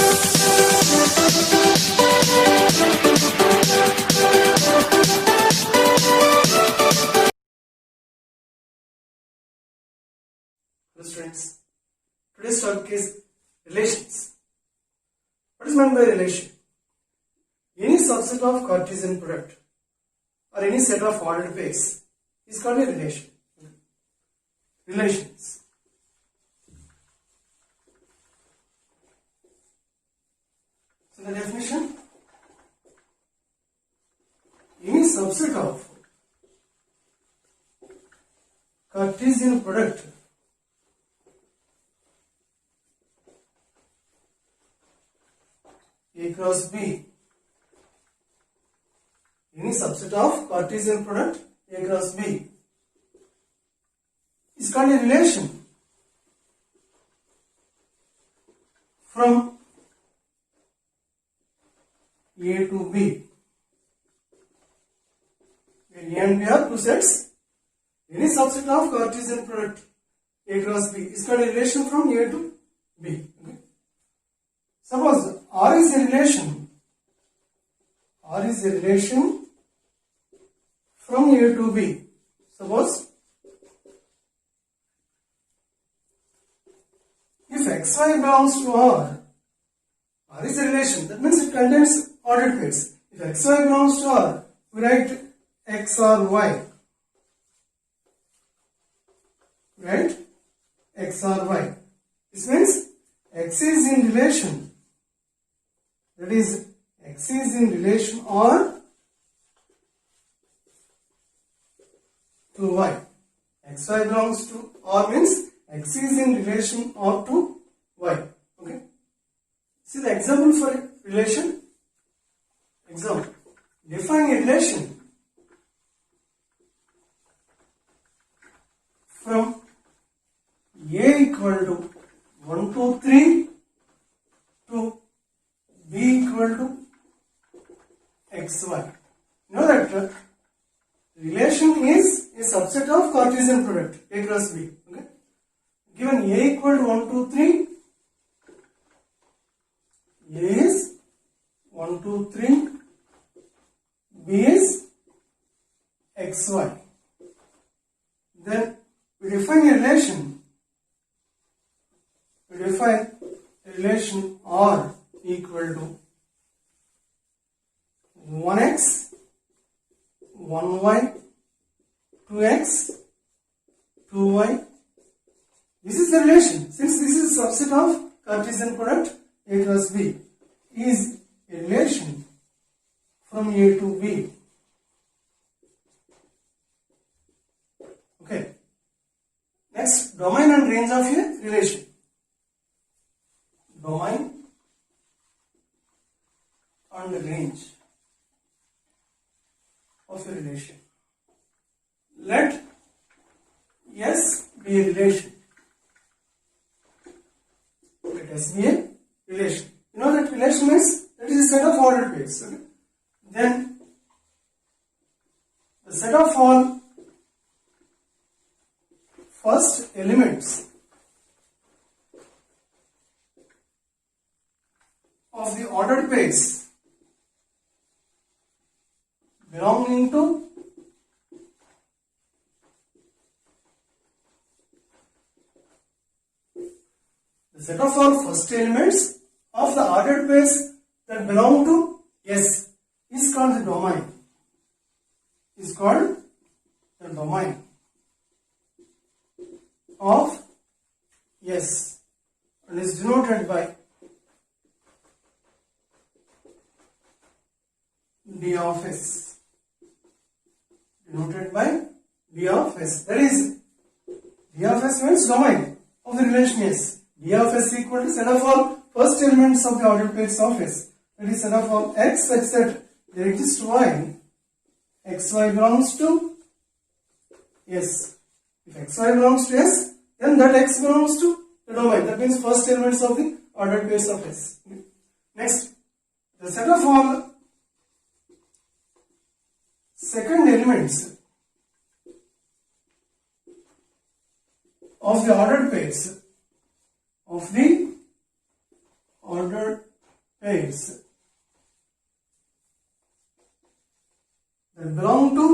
Hello students, today's topic is relations. What is meant by relation? Any subset of Cartesian product or any set of ordered pairs is called a relation. Relations. So the definition: any subset of Cartesian product A cross B, any subset of Cartesian product A cross B is called a relation from A to B, where A and B are two sets. Any subset of Cartesian product A cross B is called a relation from A to B. Okay? Suppose R is a relation from A to B. Suppose if xy belongs to R is a relation, that means it contains ordered pairs. If xy belongs to R, we write x or y. Right? X or y. This means x is in relation. That is, x is in relation or to y. xy belongs to or means x is in relation or to y. Okay. See the example for relation. Example. Define a relation from A equal to 1 to 3 to B equal to xy. Know that relation is a subset of Cartesian product A cross B. Okay? Given A equal to 1 to 3, A is 1 to 3, B is xy. Then we define a relation. R equal to 1x, 1y, 2x, 2y. This is the relation. Since this is a subset of Cartesian product A cross B, is a relation from A to B. Okay. Next, domain and range of a relation. Domain and range of a relation. Let S be a relation. Let S be a relation. You know that relation means that is a set of ordered pairs. Okay? Then the set of all first elements of the ordered pairs belonging to the set of all first elements of the ordered pairs that belong to S is called the domain. Of S and is denoted by D of S. Denoted by D of S. That is, D of S means domain of the relation S. D of S equal to set of all first elements of the ordered pairs of S. That is, set of all x such that there exists y. Xy belongs to S. If xy belongs to S, then that x belongs to the domain. That means first elements of the ordered pairs of S. Next, the set of all second elements of the ordered pairs pairs that belong to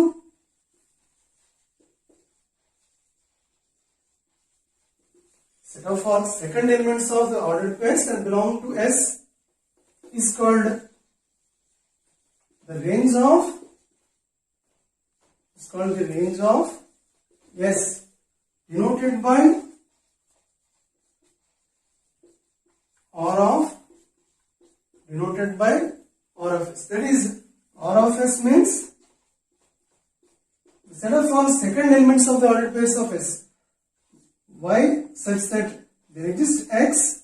set of all second elements of the ordered pairs that belong to S is called the range of S, denoted by R of S. That is, R of S means the set of all second elements of the ordered pairs of S. Y such that there exists X,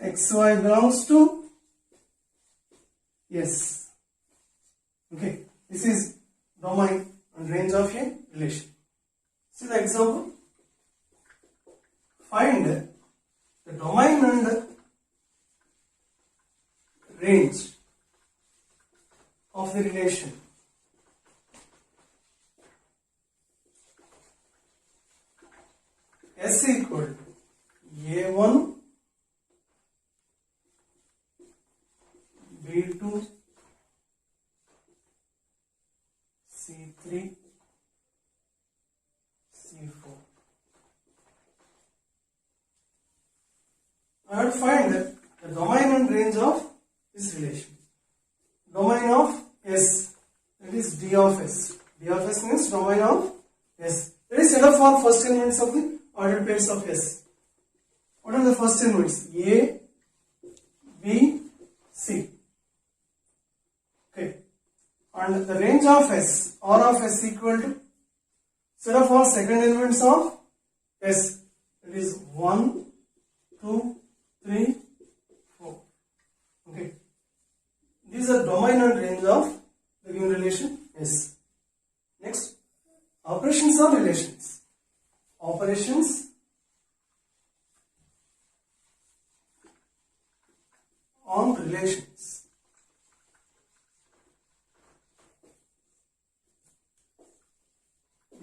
XY belongs to S. Okay, this is domain and range of a relation. See the example. Find the domain and range of the relation S equal to A1, B2, C3, C4. I have to find the domain and range of this relation. Domain of S, that is D of S. D of S means domain of S. That is set of all first elements of the ordered pairs of S. What are the first elements? A, B, C. Okay. And the range of S, R of S equal to set of all second elements of S. That is 1, 2, 3, 4. Okay. These are domain and range of the given relation S. Next, operations or relations. Operations on relations.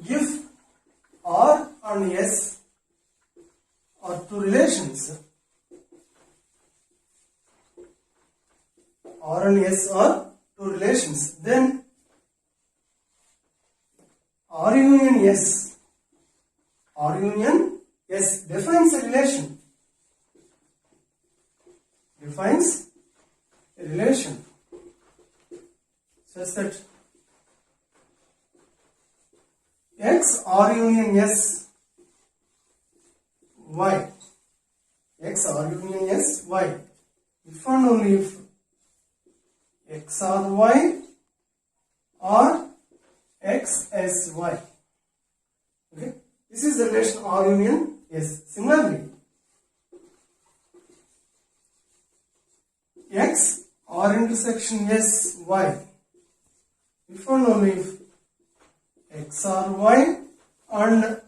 If R and S are two relations, R and S are two relations, then R union S defines a relation. Such that X R union S Y, X R union S Y, if and only if X R Y or X S Y. Okay, this is the relation R union S. Similarly, X R intersection S Y, if and only if X R Y and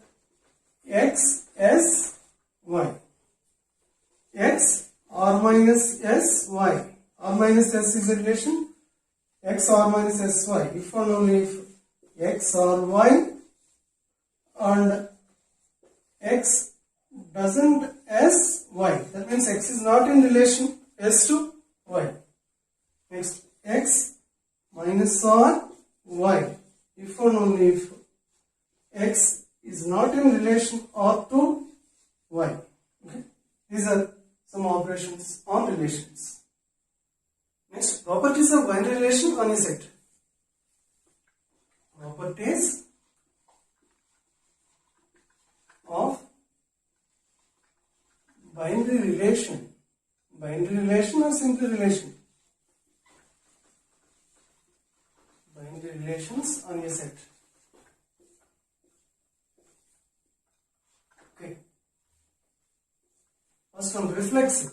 X S Y. X R minus S Y. R minus S is a relation. X R minus S Y, if and only if X R Y and X doesn't S Y. That means X is not in relation S to Y. Next, X minus R Y, if and only if X is not in relation R to Y. Okay, these are some operations on relations. Next, properties of binary relation on a set. Properties of binary relation. Binary relation or simple relation? Binary relations on a set. Okay. First one, reflexive.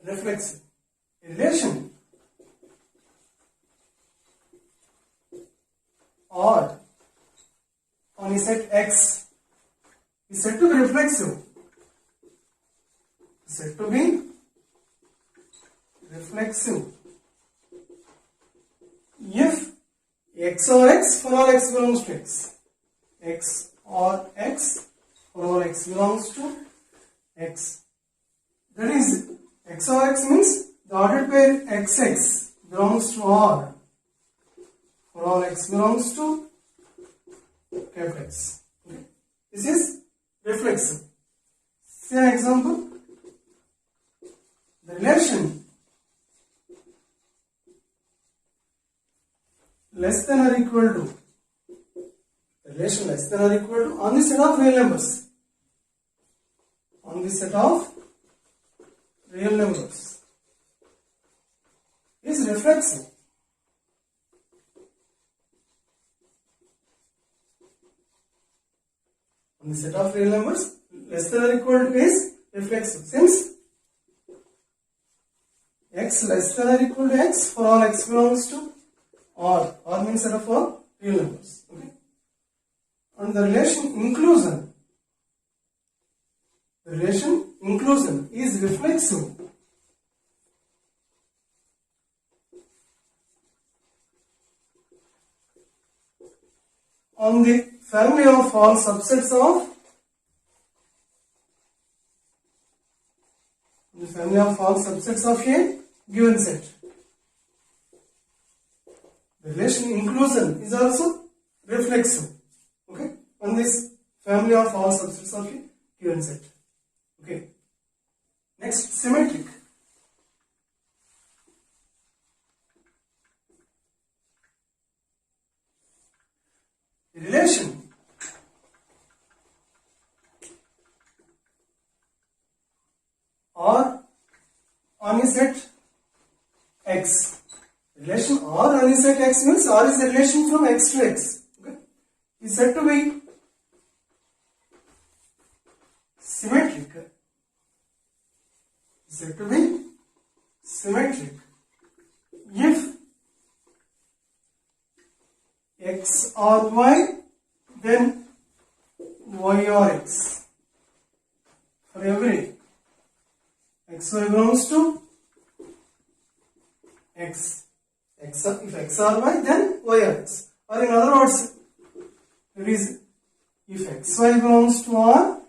Reflexive. A relation or on a set X is said to be reflexive. Said to be reflexive if X or X for all X belongs to X. X or X for all X belongs to x. That is, x or x means the ordered pair xx belongs to R for all x belongs to capital X. Okay. This is reflexive. See an example. The relation less than or equal to, the relation less than or equal to on the set of real numbers. On the set of real numbers is reflexive. On the set of real numbers, less than or equal to is reflexive. Since x less than or equal to x for all x belongs to R. R means set of all real numbers. Okay. And the relation inclusion. The relation inclusion is reflexive. On the family of all subsets of a given set. The relation inclusion is also reflexive. Okay, on this family of all subsets of a given set. Okay. Next, symmetric. The relation R on a set X. Relation R on a set X means R is a relation from X to X. Okay. Is said to be symmetric. Is said to be symmetric if X or Y, then Y or X. For every XY belongs to X. If X or Y, then Y or X. Or in other words, there is, if XY belongs to R,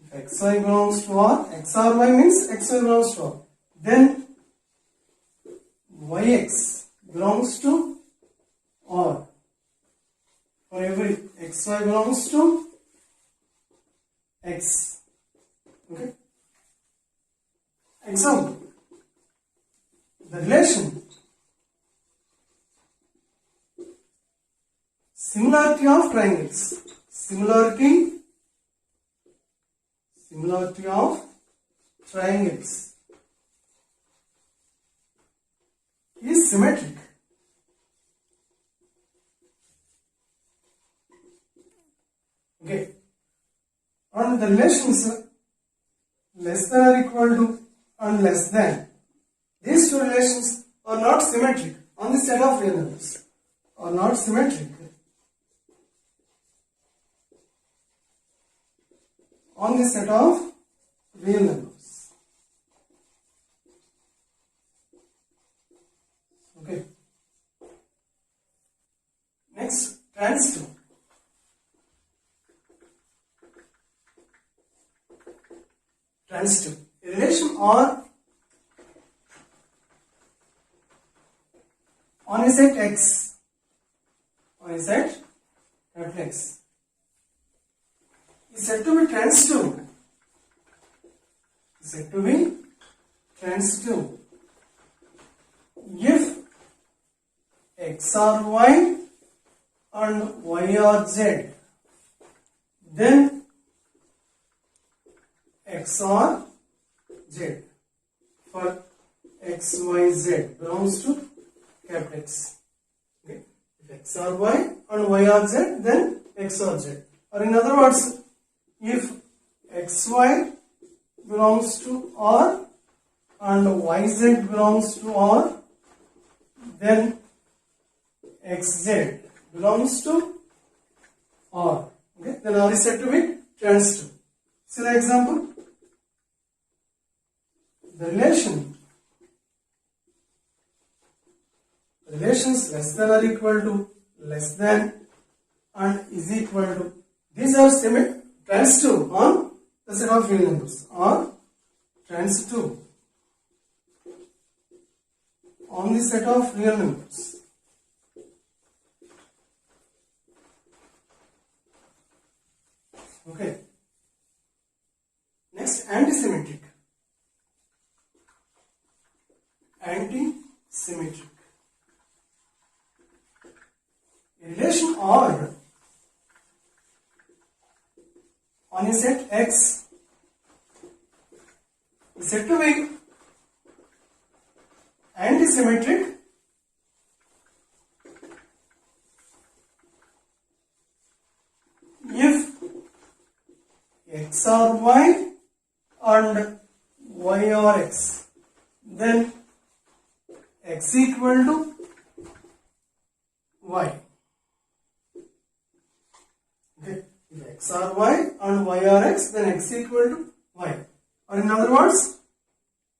if XY belongs to R, X or Y means XY belongs to R. Then YX belongs to R. For every XY belongs to X. Okay. Example. The relation similarity of triangles. Similarity of triangles is symmetric. Okay. And the relations less than or equal to and less than, these two relations are not symmetric on the set of real numbers. Are not symmetric on the set of real numbers. Okay. Next, transitive. Transitive. A relation R on a set X, on a set capital X, is said to be transitive. Is said to be transitive if X or Y and Y or Z, then X or Z. For X, Y, Z belongs to capital X. Okay. If X or Y and Y or Z, then X or Z. Or in other words, if XY belongs to R and YZ belongs to R, then XZ belongs to R. Okay. Then R is said to be transitive. See the example? The relations less than or equal to, less than, and is equal to, these are transitive on the set of real numbers or transitive on the set of real numbers. Okay. Next, antisymmetric. Antisymmetric. A relation R on a set X is said to be antisymmetric if X are Y and Y are X, then X equal to Y. Okay, if X are Y and Y are X, then X equal to Y. Or in other words,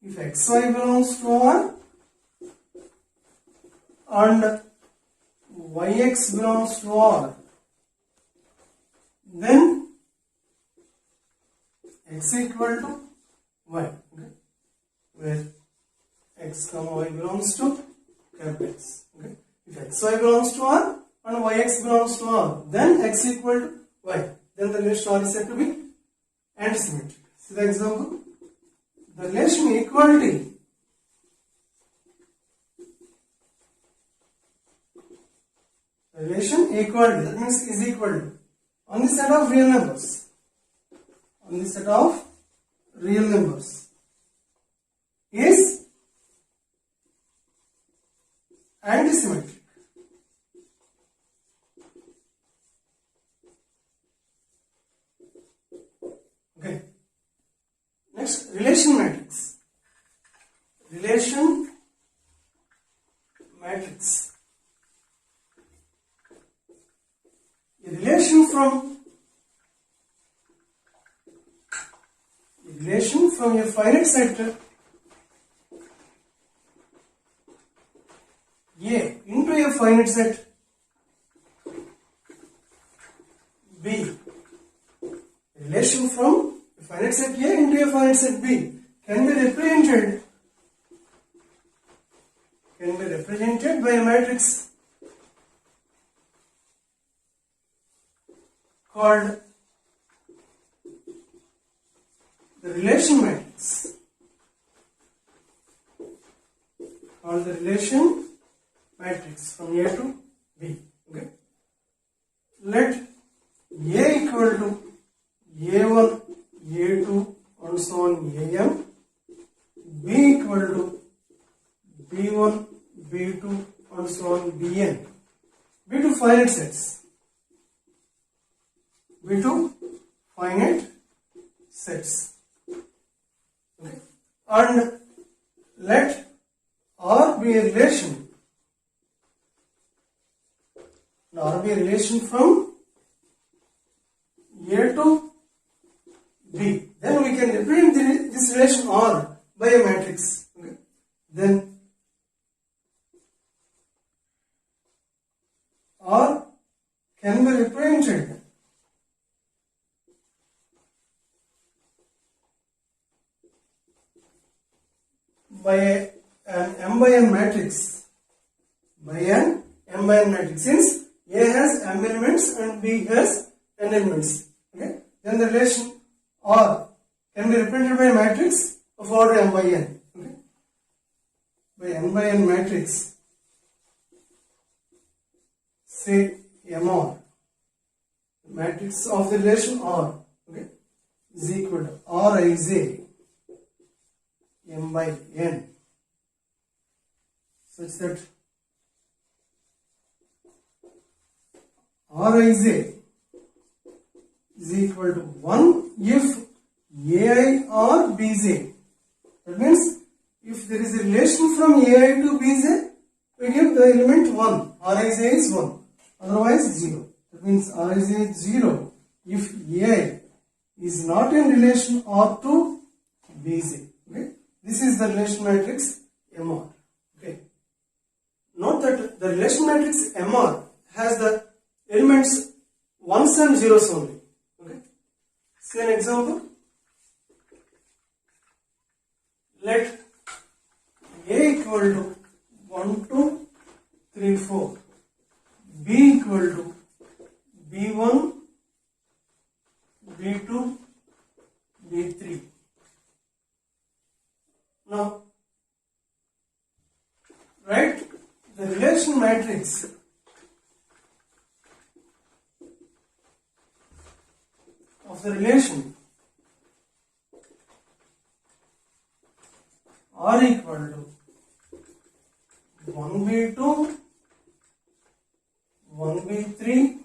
if XY belongs to R and YX belongs to R, then X equal to Y. Okay, where X comma Y belongs to capital X. Okay, if XY belongs to R and YX belongs to R, then X equal to Y. Then the relation R is said to be antisymmetric. See the example? The relation equality that means is equal to on the set of real numbers. On the set of real numbers is antisymmetric. Okay. Next, relation matrix. Relation matrix. A relation from a finite set A into a finite set B. A relation from a finite set A into a finite set B can be represented by a matrix called the relation matrix. Called the relation matrix from A to B. Okay. Let A equal to A1, A2, and so on AM, B equal to B1, B2, and so on Bn. Be to finite sets. Be to finite sets. Okay. And let R be a relation. R be a relation from A to B. Then we can represent this relation R by a matrix. Okay. Then R can be represented by an m by n matrix. By an m by n matrix, since A has m elements and B has n elements. Okay. Then the relation R can be represented by a matrix of order m by n. Okay. By m by n matrix, say MR, the matrix of the relation R, okay, is equal to Rij m by n, such that Rij is equal to 1 if Ai or Bj. That means if there is a relation from Ai to Bj, we give the element 1. Rij is 1. Otherwise 0. That means Rij is 0 if Ai is not in relation R to Bj. Okay. This is the relation matrix MR. Okay. Note that the relation matrix MR has the elements 1s and 0s only. Okay. See an example. let A equal to 1, 2, 3, 4, B equal to B1, B2, B3. Now, write the relation matrix of the relation R equal to 1b2, 1b3,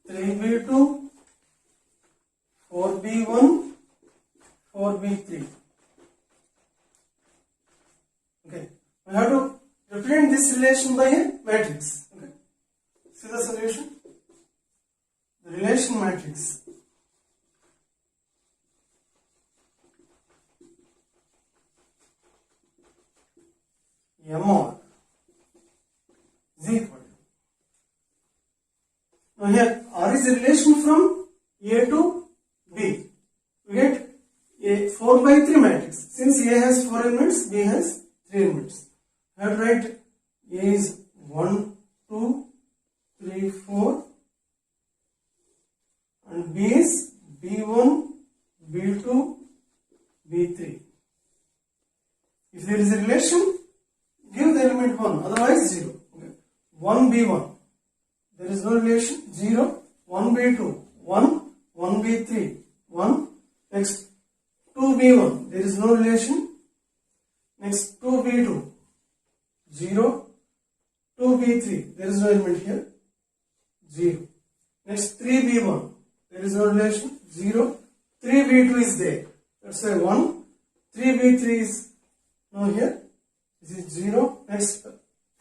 3b2, 4b1, 4b3. Okay, we have to represent this relation by a matrix. Okay, see the solution. The relation matrix MR is equal to. Now here R is a relation from A to B. We get a 4 by 3 matrix. Since A has 4 elements, B has 3 elements. I have to write A is 1, 2, 3, 4 and B is B1, B2, B3. If there is a relation, give the element 1, otherwise 0. Okay. 1b1, there is no relation, 0. 1b2, 1. 1b3, 1. Next 2b1, there is no relation. Next 2b2, 0. 2b3, there is no element here, 0. Next 3b1, there is no relation, 0. 3b2 is there, that's why 1. 3b3 is now here, this is 0. Next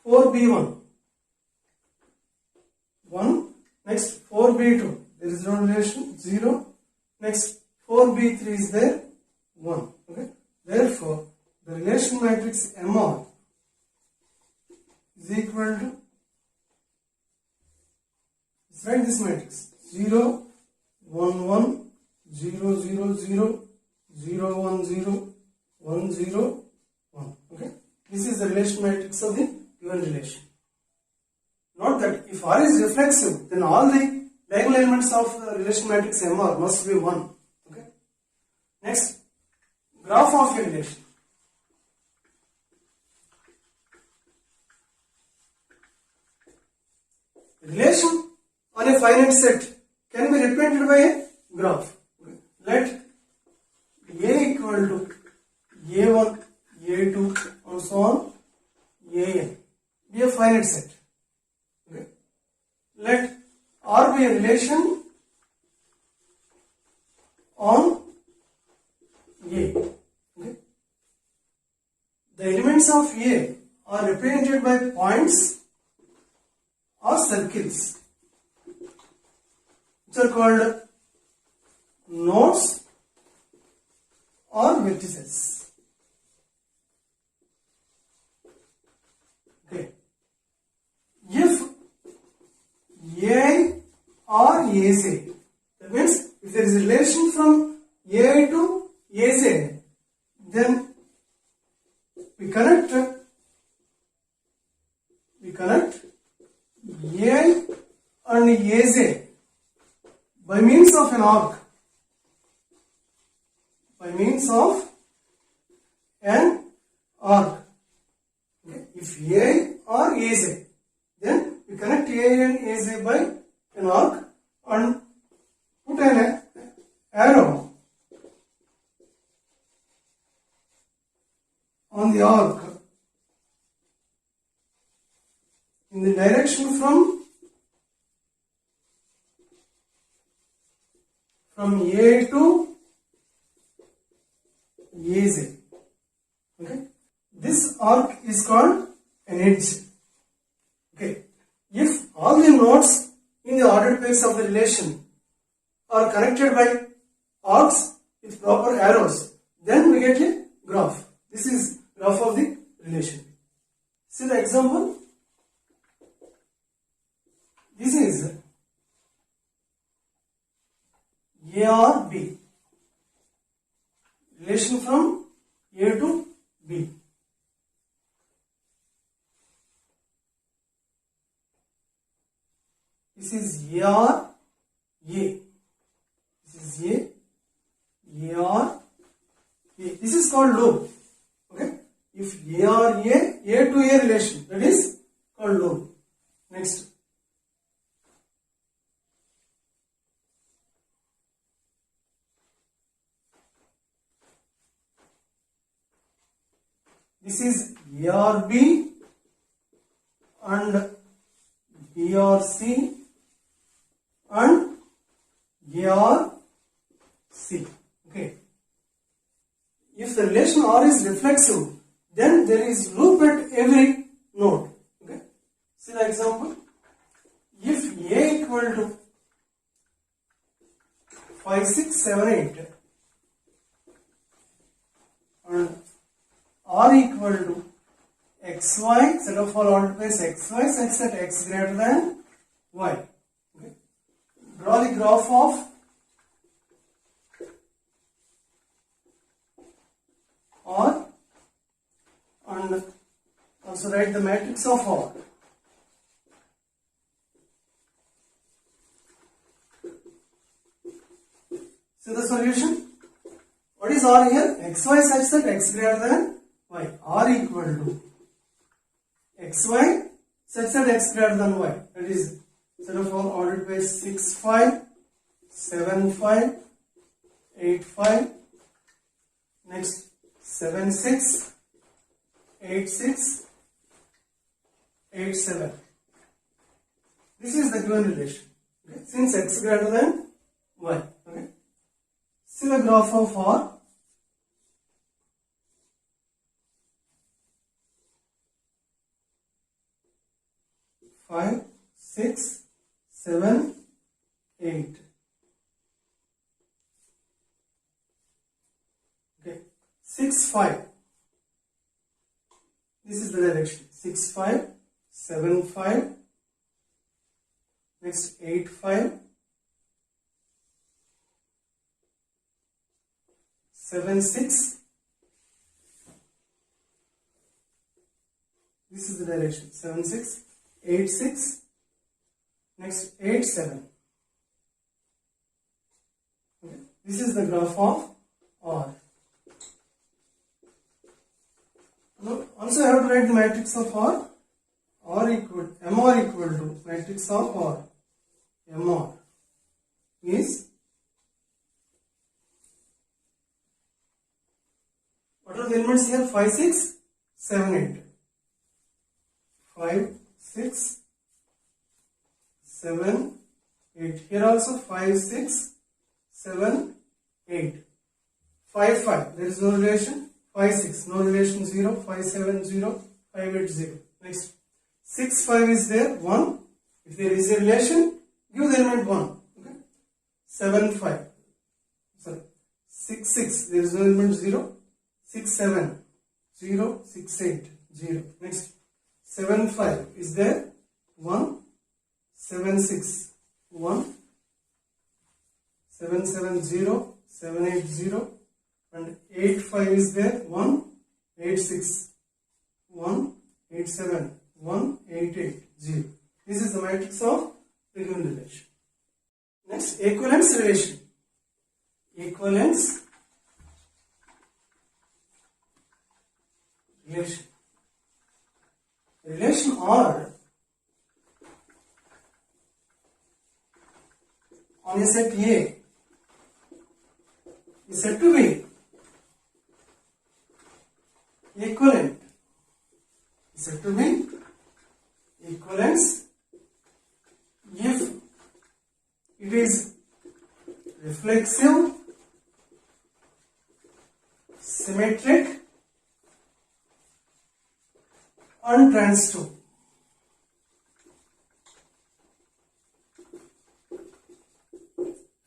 4b1, 1. Next 4b2, there is no relation, 0. Next 4b3 is there, 1. Okay. Therefore, the relation matrix MR is equal to, let's write this matrix, 0, 1, 1, 0, 0, 0, 0, 1, 0, 1, 0, 1. Okay. This is the relation matrix of the given relation. Note that if R is reflexive, then all the diagonal elements of the relation matrix MR must be 1. Okay. Next, graph of a relation. Relation on a finite set can be represented by a graph. Okay. Let A equal to A1, A2 and so on, AN be a finite set. Okay. Let R be a relation on A. Okay. The elements of A are represented by points or circles, which are called nodes or vertices. Okay. If AI or AZ, that means if there is a relation from AI to AZ, then we connect AI and AZ by means of an arc. By means of an arc. Okay. If AI or AZ, then we connect AI and AZ by an arc and put an arrow on the arc in the direction from A to AZ. Okay. This arc is called an edge. Okay. If all the nodes in the ordered pairs of the relation are connected by arcs with proper arrows, then we get a graph. This is graph of the relation. See the example. This is A or B. Relation from A to B. This is AR A. This is AR A. This is called loop. Okay. If AR A to A relation, that is called loop. Next. This is ARB and BRC and ARC. Okay. If the relation R is reflexive, then there is loop at every node. Okay. See the example. If A equal to 5, 6, 7, 8 and R equal to xy, set of all ordered pairs xy such that x greater than y. Okay. Draw the graph of R and also write the matrix of R. See the solution? What is R here? xy such that x greater than y. R equal to xy such that x greater than y. That is set of all ordered pairs 6, 5, 7, 5, 8, 5. Next 7, 6, 8, 6, 8, 7. This is the given relation. Okay. Since x greater than y. Okay. See the graph of R. Five, 6, 7, 8. Okay. 6, 5. This is the direction. 6, 5, 7, 5. Next 8, 5. 7, 6. This is the direction. 7, 6. 8, 6. Next 8, 7. Okay. This is the graph of R. Now, also I have to write the matrix of R. MR equal to matrix of R. MR is, what are the elements here? 5, 6, 7, 8. 5, 6, 7, 8. Here also 5, 6, 7, 8. 5, 5. There is no relation. 5, 6. No relation 0. 5, 7, 0. 5, 8, 0. Next. 6, 5 is there. 1. If there is a relation, give the element 1. Okay. 7, 5. Sorry. 6, 6. There is no element 0. 6, 7. 0. 6, 8. 0. Next. 7, 5 is there. 1. 7, 6. 1. 7, 7, 0. 7, 8, 0. And 8, 5 is there. 1. 8, 6. 1. 8, 7. 1, 8, 8, 0. This is the matrix of the given relation. Next, equivalence relation. Equivalence relation. Relation R on a set A is said to be equivalent. Is said to be equivalence if it is reflexive, symmetric and transitive.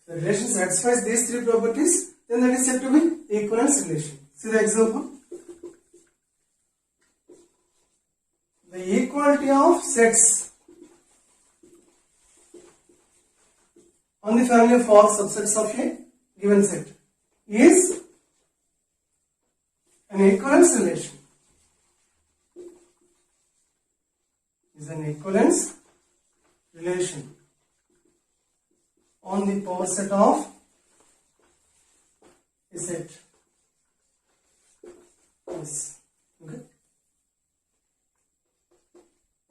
The relation satisfies these three properties, then that is said to be equivalence relation. See the example. The equality of sets on the family of all subsets of a given set is an equivalence relation. Is an equivalence relation on the power set of a set. Yes. Okay.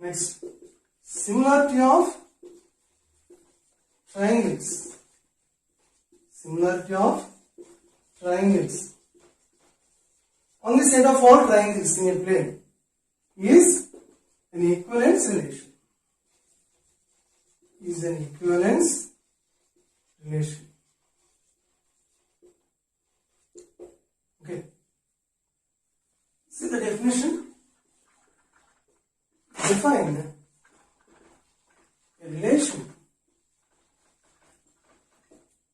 Next, similarity of triangles. Similarity of triangles on the set of all triangles in a plane is an equivalence relation. Is an equivalence relation. Okay. See the definition. Define a relation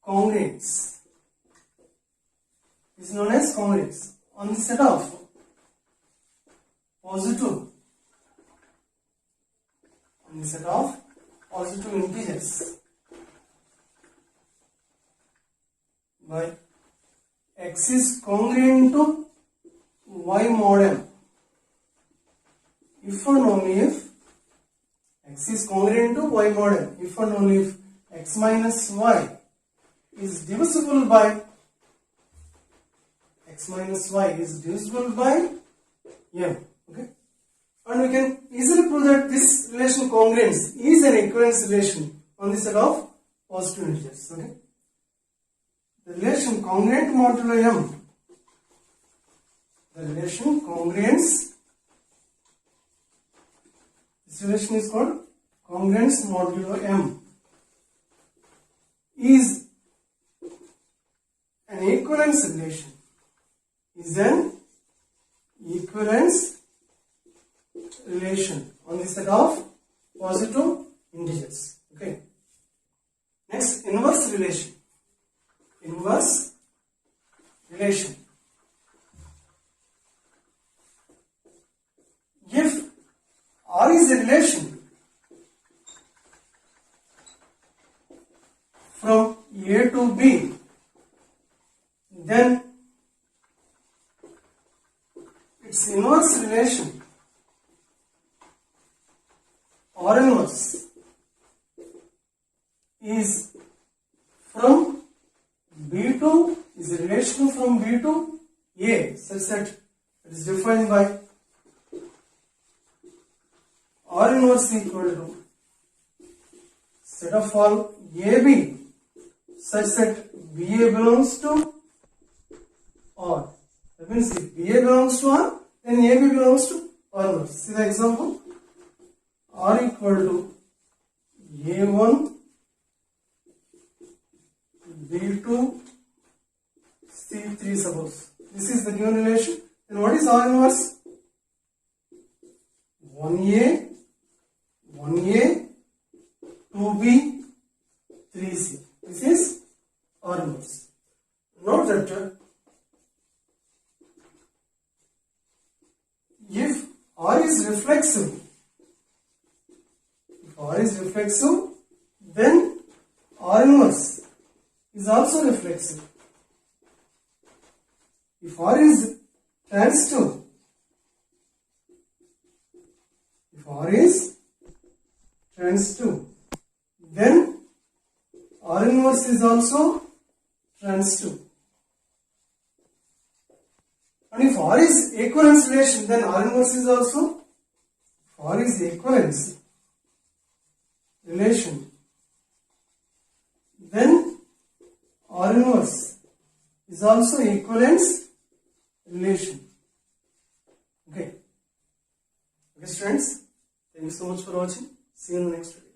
congruence is known as congruence on the set of positive integers by x is congruent to y mod m if and only if x is congruent to y mod m if and only if x minus y is divisible by m. Okay, and we can easily prove that this relation congruence is an equivalence relation on the set of positive integers. Okay, the relation congruent modulo m, the relation congruence, this relation is called congruence modulo m, is an equivalence relation. Is an equivalence relation on the set of positive integers. Okay. Next, inverse relation. Inverse relation. If R is a relation from A to B, then its inverse relation, R inverse, is from B to, is a relation from B to A, such that it is defined by R inverse equal to set of all AB such that BA belongs to R. That means if BA belongs to R, then AB belongs to R inverse. See the example? R equal to A1, B2, C3 suppose. This is the given relation. Then what is R inverse? 1A, 2B, 3C. This is R inverse. Note that if R is reflexive, then R inverse is also reflexive. If R is transitive, then R inverse is also transitive. And if R is equivalence relation, then R inverse is also, if R is equivalence relation, then R inverse is also equivalence relation. Okay. Okay, students. Thank you so much for watching. See you in the next video.